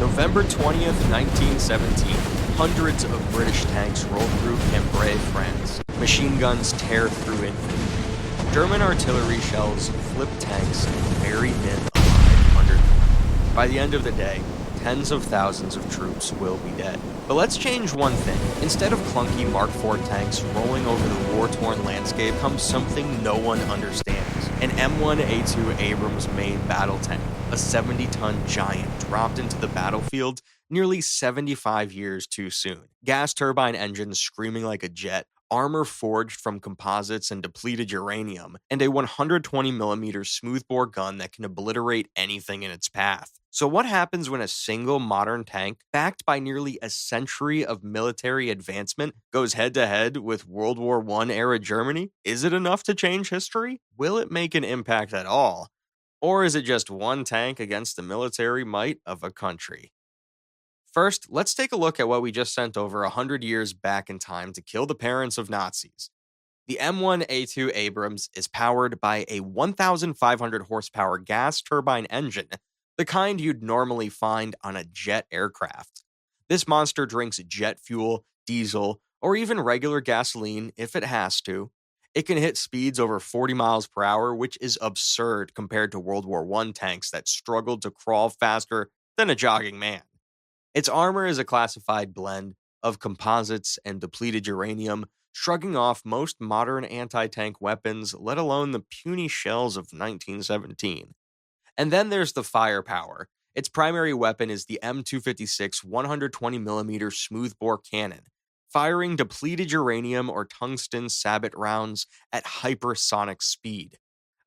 November 20th, 1917, hundreds of British tanks roll through Cambrai, France. Machine guns tear through infantry. German artillery shells flip tanks and bury men alive under them. By the end of the day, tens of thousands of troops will be dead. But let's change one thing. Instead of clunky Mark IV tanks rolling over the war-torn landscape comes something no one understands. An M1A2 Abrams main battle tank, a 70-ton giant dropped into the battlefield nearly 75 years too soon. Gas turbine engines screaming like a jet, armor forged from composites and depleted uranium, and a 120mm smoothbore gun that can obliterate anything in its path. So what happens when a single modern tank, backed by nearly a century of military advancement, goes head-to-head with World War I era Germany? Is it enough to change history? Will it make an impact at all? Or is it just one tank against the military might of a country? First, let's take a look at what we just sent over 100 years back in time to kill the parents of Nazis. The M1A2 Abrams is powered by a 1,500 horsepower gas turbine engine, the kind you'd normally find on a jet aircraft. This monster drinks jet fuel, diesel, or even regular gasoline if it has to. It can hit speeds over 40 miles per hour, which is absurd compared to World War I tanks that struggled to crawl faster than a jogging man. Its armor is a classified blend of composites and depleted uranium, shrugging off most modern anti-tank weapons, let alone the puny shells of 1917. And then there's the firepower. Its primary weapon is the M256 120mm smoothbore cannon, firing depleted uranium or tungsten sabot rounds at hypersonic speed.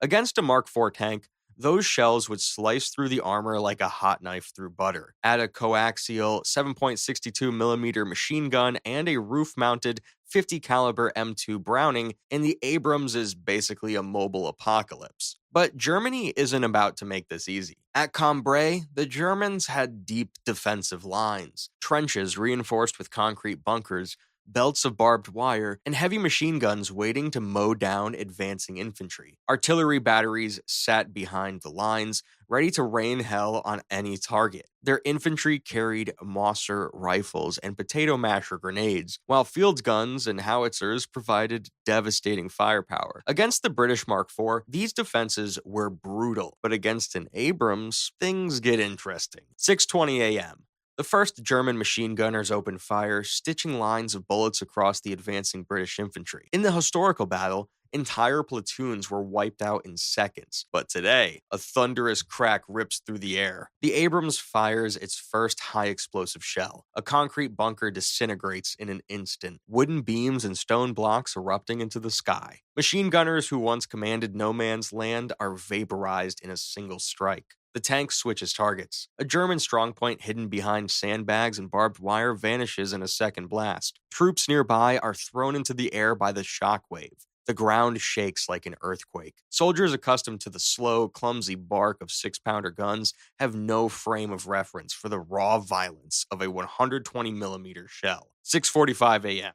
Against a Mark IV tank, those shells would slice through the armor like a hot knife through butter. Add a coaxial 7.62mm machine gun and a roof-mounted 50 caliber M2 Browning, and the Abrams is basically a mobile apocalypse. But Germany isn't about to make this easy. At Cambrai, the Germans had deep defensive lines, trenches reinforced with concrete bunkers, belts of barbed wire, and heavy machine guns waiting to mow down advancing infantry. Artillery batteries sat behind the lines, ready to rain hell on any target. Their infantry carried Mauser rifles and potato masher grenades, while field guns and howitzers provided devastating firepower. Against the British Mark IV, these defenses were brutal, but against an Abrams, things get interesting. 6:20 a.m. The first German machine gunners opened fire, stitching lines of bullets across the advancing British infantry. In the historical battle, entire platoons were wiped out in seconds. But today, a thunderous crack rips through the air. The Abrams fires its first high-explosive shell. A concrete bunker disintegrates in an instant, wooden beams and stone blocks erupting into the sky. Machine gunners who once commanded no man's land are vaporized in a single strike. The tank switches targets. A German strongpoint hidden behind sandbags and barbed wire vanishes in a second blast. Troops nearby are thrown into the air by the shockwave. The ground shakes like an earthquake. Soldiers accustomed to the slow, clumsy bark of 6-pounder guns have no frame of reference for the raw violence of a 120mm shell. 6:45 a.m.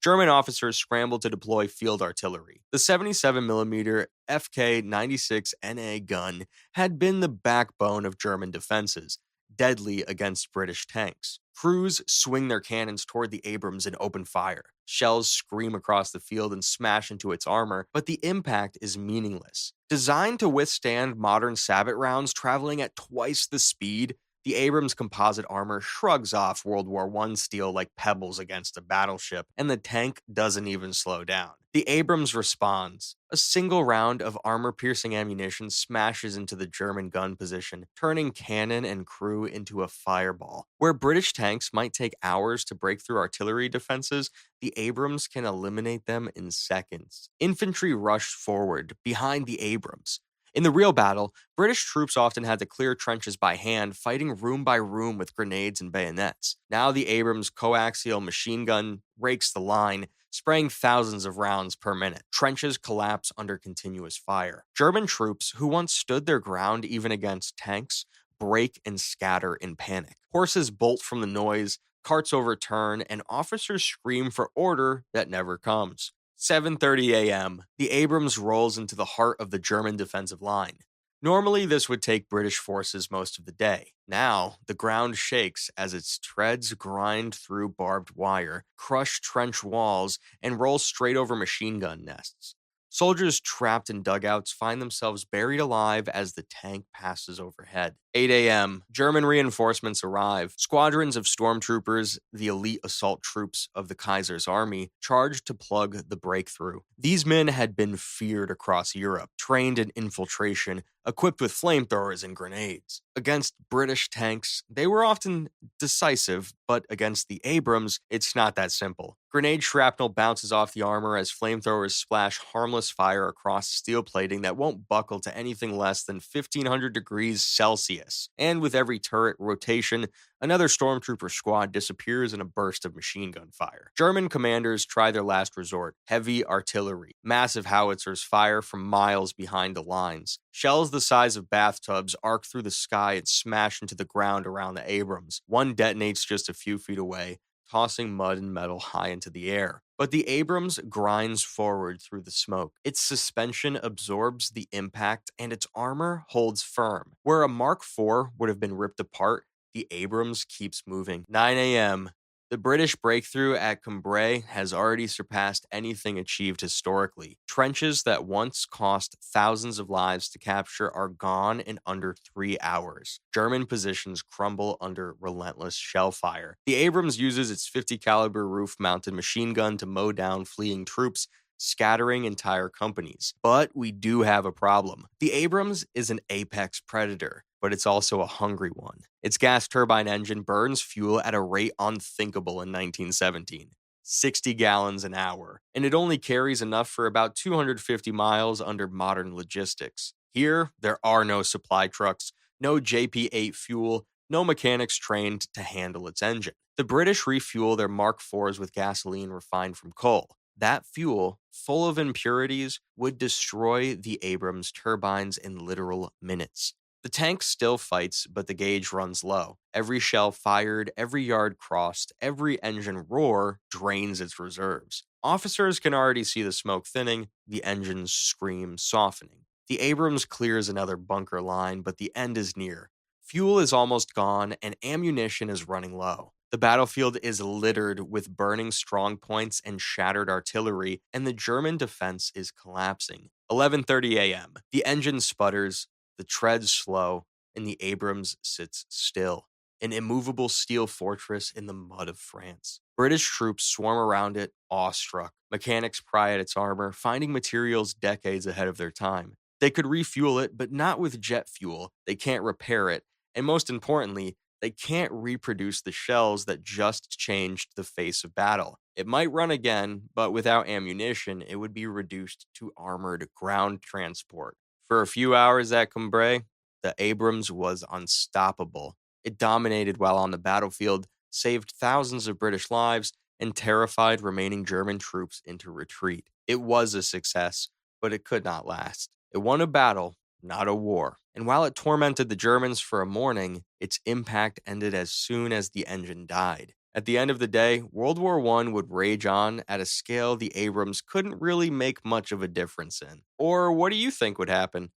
German officers scrambled to deploy field artillery. The 77mm FK-96NA gun had been the backbone of German defenses, deadly against British tanks. Crews swing their cannons toward the Abrams and open fire. Shells scream across the field and smash into its armor, but the impact is meaningless. Designed to withstand modern sabot rounds traveling at twice the speed, the Abrams composite armor shrugs off World War I steel like pebbles against a battleship, and the tank doesn't even slow down. The Abrams responds. A single round of armor-piercing ammunition smashes into the German gun position, turning cannon and crew into a fireball. Where British tanks might take hours to break through artillery defenses, the Abrams can eliminate them in seconds. Infantry rushed forward, behind the Abrams. In the real battle, British troops often had to clear trenches by hand, fighting room by room with grenades and bayonets. Now the Abrams coaxial machine gun rakes the line, spraying thousands of rounds per minute. Trenches collapse under continuous fire. German troops, who once stood their ground even against tanks, break and scatter in panic. Horses bolt from the noise, carts overturn, and officers scream for order that never comes. 7:30 a.m. The Abrams rolls into the heart of the German defensive line. Normally, this would take British forces most of the day. Now, the ground shakes as its treads grind through barbed wire, crush trench walls, and roll straight over machine gun nests. Soldiers trapped in dugouts find themselves buried alive as the tank passes overhead. 8 a.m. German reinforcements arrive. Squadrons of stormtroopers, the elite assault troops of the Kaiser's army, charged to plug the breakthrough. These men had been feared across Europe, trained in infiltration, equipped with flamethrowers and grenades. Against British tanks, they were often decisive, but against the Abrams, it's not that simple. Grenade shrapnel bounces off the armor as flamethrowers splash harmless fire across steel plating that won't buckle to anything less than 1500 degrees Celsius. And with every turret rotation, another stormtrooper squad disappears in a burst of machine gun fire. German commanders try their last resort: heavy artillery. Massive howitzers fire from miles behind the lines. Shells the size of bathtubs arc through the sky and smash into the ground around the Abrams. One detonates just a few feet away, tossing mud and metal high into the air. But the Abrams grinds forward through the smoke. Its suspension absorbs the impact, and its armor holds firm. Where a Mark IV would have been ripped apart, the Abrams keeps moving. 9 a.m. The British breakthrough at Cambrai has already surpassed anything achieved historically. Trenches that once cost thousands of lives to capture are gone in under 3 hours. German positions crumble under relentless shell fire. The Abrams uses its 50 caliber roof-mounted machine gun to mow down fleeing troops, scattering entire companies. But we do have a problem. The Abrams is an apex predator, but it's also a hungry one. Its gas turbine engine burns fuel at a rate unthinkable in 1917. 60 gallons an hour, and it only carries enough for about 250 miles under modern logistics. Here, there are no supply trucks, no JP-8 fuel, no mechanics trained to handle its engine. The British refuel their Mark IVs with gasoline refined from coal. That fuel, full of impurities, would destroy the Abrams turbines in literal minutes. The tank still fights, but the gauge runs low. Every shell fired, every yard crossed, every engine roar drains its reserves. Officers can already see the smoke thinning, the engines scream softening. The Abrams clears another bunker line, but the end is near. Fuel is almost gone, and ammunition is running low. The battlefield is littered with burning strongpoints and shattered artillery, and the German defense is collapsing. 11:30 a.m. The engine sputters, the treads slow, and the Abrams sits still, an immovable steel fortress in the mud of France. British troops swarm around it, awestruck. Mechanics pry at its armor, finding materials decades ahead of their time. They could refuel it, but not with jet fuel. They can't repair it, and most importantly, they can't reproduce the shells that just changed the face of battle. It might run again, but without ammunition, it would be reduced to armored ground transport. For a few hours at Cambrai, the Abrams was unstoppable. It dominated while on the battlefield, saved thousands of British lives, and terrified remaining German troops into retreat. It was a success, but it could not last. It won a battle, not a war. And while it tormented the Germans for a morning, its impact ended as soon as the engine died. At the end of the day, World War I would rage on at a scale the Abrams couldn't really make much of a difference in. Or what do you think would happen?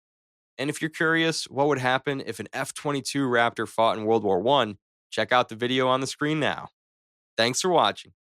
And if you're curious what would happen if an F-22 Raptor fought in World War I, check out the video on the screen now. Thanks for watching.